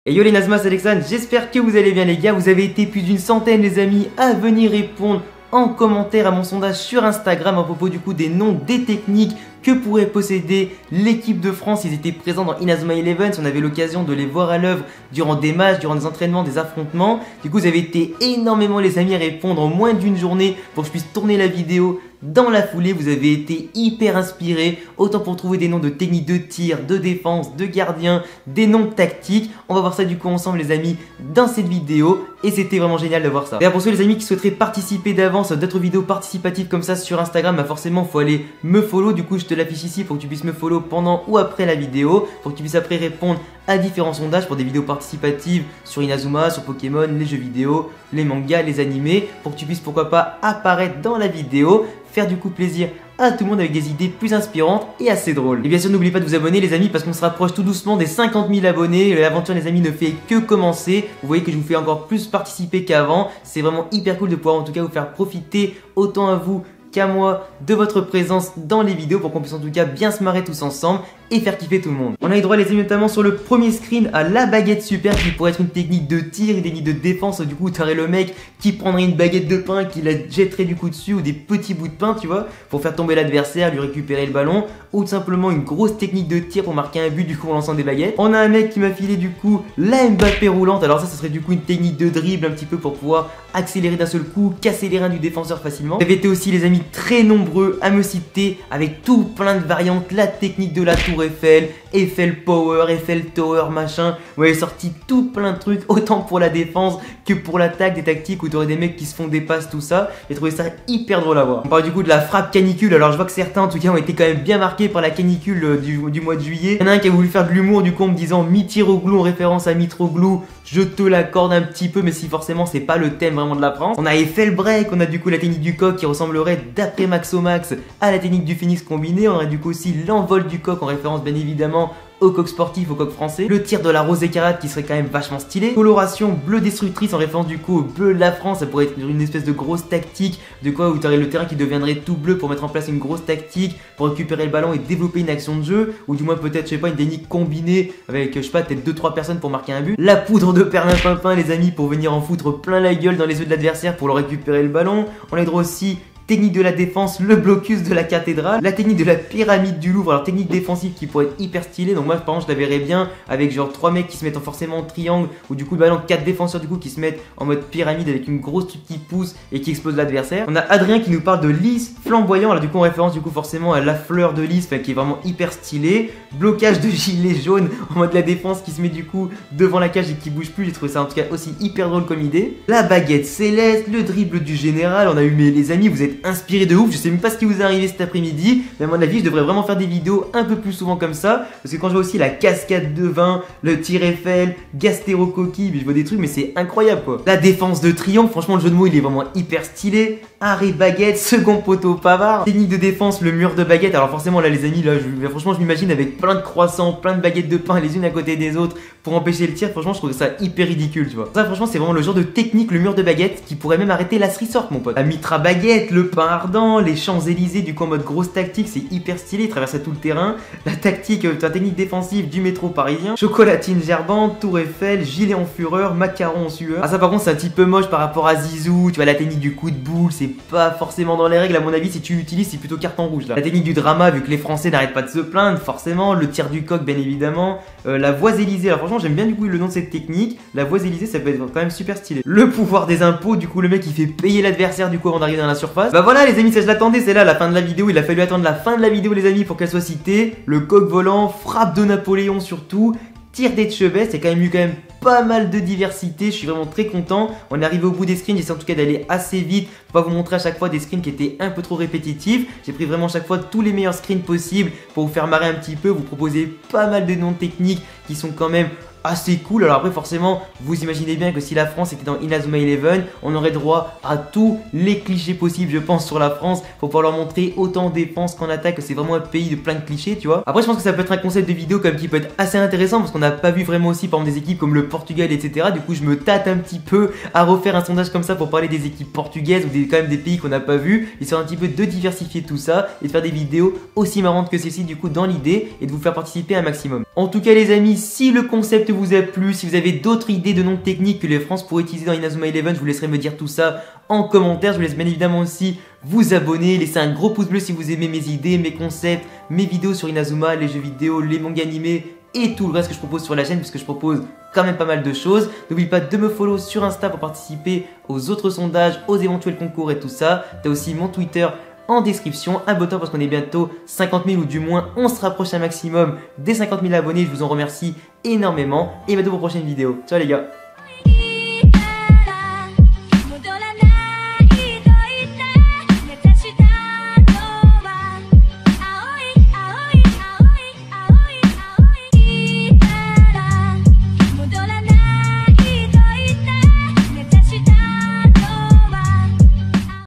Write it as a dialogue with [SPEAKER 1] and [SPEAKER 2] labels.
[SPEAKER 1] Et yo les Nazmas, c'est Alexandre, j'espère que vous allez bien les gars. Vous avez été plus d'une centaine les amis à venir répondre en commentaire à mon sondage sur Instagram à propos du coup des noms des techniques que pourrait posséder l'équipe de France. Ils étaient présents dans Inazuma Eleven, on avait l'occasion de les voir à l'œuvre durant des matchs, durant des entraînements, des affrontements. Du coup vous avez été énormément les amis à répondre en moins d'une journée pour que je puisse tourner la vidéo dans la foulée. Vous avez été hyper inspirés, autant pour trouver des noms de techniques de tir, de défense, de gardien, des noms tactiques. On va voir ça du coup ensemble les amis dans cette vidéo et c'était vraiment génial de voir ça. D'ailleurs pour ceux les amis qui souhaiteraient participer d'avance à d'autres vidéos participatives comme ça sur Instagram, bah forcément faut aller me follow. Du coup je te l'affiche ici pour que tu puisses me follow pendant ou après la vidéo, pour que tu puisses après répondre à différents sondages pour des vidéos participatives sur Inazuma, sur Pokémon, les jeux vidéo, les mangas, les animés, pour que tu puisses pourquoi pas apparaître dans la vidéo, faire du coup plaisir à tout le monde avec des idées plus inspirantes et assez drôles. Et bien sûr n'oubliez pas de vous abonner les amis parce qu'on se rapproche tout doucement des 50 000 abonnés. L'aventure les amis ne fait que commencer. Vous voyez que je vous fais encore plus participer qu'avant. C'est vraiment hyper cool de pouvoir en tout cas vous faire profiter autant à vous qu'à moi de votre présence dans les vidéos pour qu'on puisse en tout cas bien se marrer tous ensemble et faire kiffer tout le monde. On a eu droit les amis notamment sur le premier screen à la baguette super qui pourrait être une technique de tir, une technique de défense. Du coup tu aurais le mec qui prendrait une baguette de pain, qui la jetterait du coup dessus ou des petits bouts de pain tu vois pour faire tomber l'adversaire, lui récupérer le ballon, ou tout simplement une grosse technique de tir pour marquer un but du coup en lançant des baguettes. On a un mec qui m'a filé du coup la Mbappé roulante. Alors ça serait du coup une technique de dribble un petit peu pour pouvoir accélérer d'un seul coup, casser les reins du défenseur facilement. Vous avez été aussi les amis très nombreux à me citer avec tout plein de variantes, la technique de la tour Eiffel, Eiffel Power, Eiffel Tower, machin. Vous avez sorti tout plein de trucs, autant pour la défense que pour l'attaque, des tactiques où tu aurais des mecs qui se font des passes, tout ça. J'ai trouvé ça hyper drôle à voir. On parle du coup de la frappe canicule. Alors je vois que certains en tout cas ont été quand même bien marqués par la canicule du mois de juillet. Il y en a un qui a voulu faire de l'humour du coup en me disant Mitroglou en référence à Mitroglou. Je te l'accorde un petit peu, mais si forcément c'est pas le thème vraiment de la France. On a Eiffel Break, on a du coup la technique du coq qui ressemblerait d'après Maxomax à la technique du phénix combiné. On a du coup aussi l'envol du coq en référence bien évidemment au coq sportif, au coq français. Le tir de la rose écarlate qui serait quand même vachement stylé. Coloration bleu destructrice en référence du coup au bleu de la France. Ça pourrait être une espèce de grosse tactique de quoi où tu aurais le terrain qui deviendrait tout bleu pour mettre en place une grosse tactique pour récupérer le ballon et développer une action de jeu, ou du moins peut-être je sais pas une technique combinée avec je sais pas peut-être 2-3 personnes pour marquer un but. La poudre de perlimpinpin les amis pour venir en foutre plein la gueule dans les yeux de l'adversaire pour leur récupérer le ballon. On a droit aussi technique de la défense, le blocus de la cathédrale, la technique de la pyramide du Louvre. Alors technique défensive qui pourrait être hyper stylée. Donc moi par exemple je la verrais bien avec genre 3 mecs qui se mettent forcément en triangle, ou du coup le ballon 4 défenseurs du coup qui se mettent en mode pyramide avec une grosse truc qui pousse et qui explose l'adversaire. On a Adrien qui nous parle de lys flamboyant. Alors du coup en référence du coup forcément à la fleur de lys qui est vraiment hyper stylée. Blocage de gilet jaune en mode la défense qui se met du coup devant la cage et qui bouge plus. J'ai trouvé ça en tout cas aussi hyper drôle comme idée. La baguette céleste, le dribble du général. On a eu mais les amis vous êtes inspiré de ouf, je sais même pas ce qui vous est arrivé cet après-midi, mais à mon avis je devrais vraiment faire des vidéos un peu plus souvent comme ça, parce que quand je vois aussi la cascade de vin, le tir Eiffel, Gastéro coquille, je vois des trucs mais c'est incroyable quoi. La défense de triomphe, franchement le jeu de mots il est vraiment hyper stylé. Arrêt baguette, second poteau pavard, technique de défense, le mur de baguette. Alors forcément là les amis, là franchement je m'imagine avec plein de croissants, plein de baguettes de pain les unes à côté des autres pour empêcher le tir. Franchement je trouve ça hyper ridicule tu vois. Ça franchement c'est vraiment le genre de technique, le mur de baguette qui pourrait même arrêter la resort mon pote. La mitra baguette, le pain ardent, les Champs-Élysées du coup en mode grosse tactique, c'est hyper stylé, il traverse tout le terrain. La tactique, la technique défensive du métro parisien, chocolatine gerbante, tour Eiffel, gilet en fureur, macaron en sueur. Ah ça par contre c'est un petit peu moche par rapport à Zizou, tu vois la technique du coup de boule, c'est pas forcément dans les règles à mon avis. Si tu l'utilises c'est plutôt carton rouge là. La technique du drama vu que les Français n'arrêtent pas de se plaindre forcément, le tir du coq bien évidemment, la voix Élysée. Alors franchement j'aime bien du coup le nom de cette technique, la voix Élysée ça peut être quand même super stylé. Le pouvoir des impôts, du coup le mec il fait payer l'adversaire du coup avant d'arriver dans la surface. Bah voilà les amis, ça je l'attendais, c'est là la fin de la vidéo, il a fallu attendre la fin de la vidéo les amis pour qu'elle soit citée. Le coq volant, frappe de Napoléon surtout, tir d'Etchebest, c'est quand même eu quand même pas mal de diversité, je suis vraiment très content. On est arrivé au bout des screens, j'essaie en tout cas d'aller assez vite pour pas vous montrer à chaque fois des screens qui étaient un peu trop répétitifs. J'ai pris vraiment chaque fois tous les meilleurs screens possibles pour vous faire marrer un petit peu, vous proposer pas mal de noms techniques qui sont quand même assez cool. Alors après forcément vous imaginez bien que si la France était dans Inazuma Eleven, on aurait droit à tous les clichés possibles je pense sur la France pour pouvoir leur montrer autant en défense qu'en attaque que c'est vraiment un pays de plein de clichés tu vois. Après je pense que ça peut être un concept de vidéo comme qui peut être assez intéressant parce qu'on n'a pas vu vraiment aussi par exemple des équipes comme le Portugal etc. Du coup je me tâte un petit peu à refaire un sondage comme ça pour parler des équipes portugaises ou quand même des pays qu'on n'a pas vu, histoire un petit peu de diversifier tout ça et de faire des vidéos aussi marrantes que celle-ci du coup dans l'idée et de vous faire participer un maximum. En tout cas les amis, si le concept vous a plu. Si vous avez d'autres idées de noms techniques que les France pourrait utiliser dans Inazuma Eleven, je vous laisserai me dire tout ça en commentaire. Je vous laisse bien évidemment aussi vous abonner, laisser un gros pouce bleu si vous aimez mes idées, mes concepts, mes vidéos sur Inazuma, les jeux vidéo, les mangas animés et tout le reste que je propose sur la chaîne, puisque je propose quand même pas mal de choses. N'oublie pas de me follow sur Insta pour participer aux autres sondages, aux éventuels concours et tout ça. T'as aussi mon Twitter en description. Abonne-toi parce qu'on est bientôt 50 000 ou du moins on se rapproche un maximum des 50 000 abonnés. Je vous en remercie énormément et à bientôt pour une prochaine vidéo. Ciao les gars.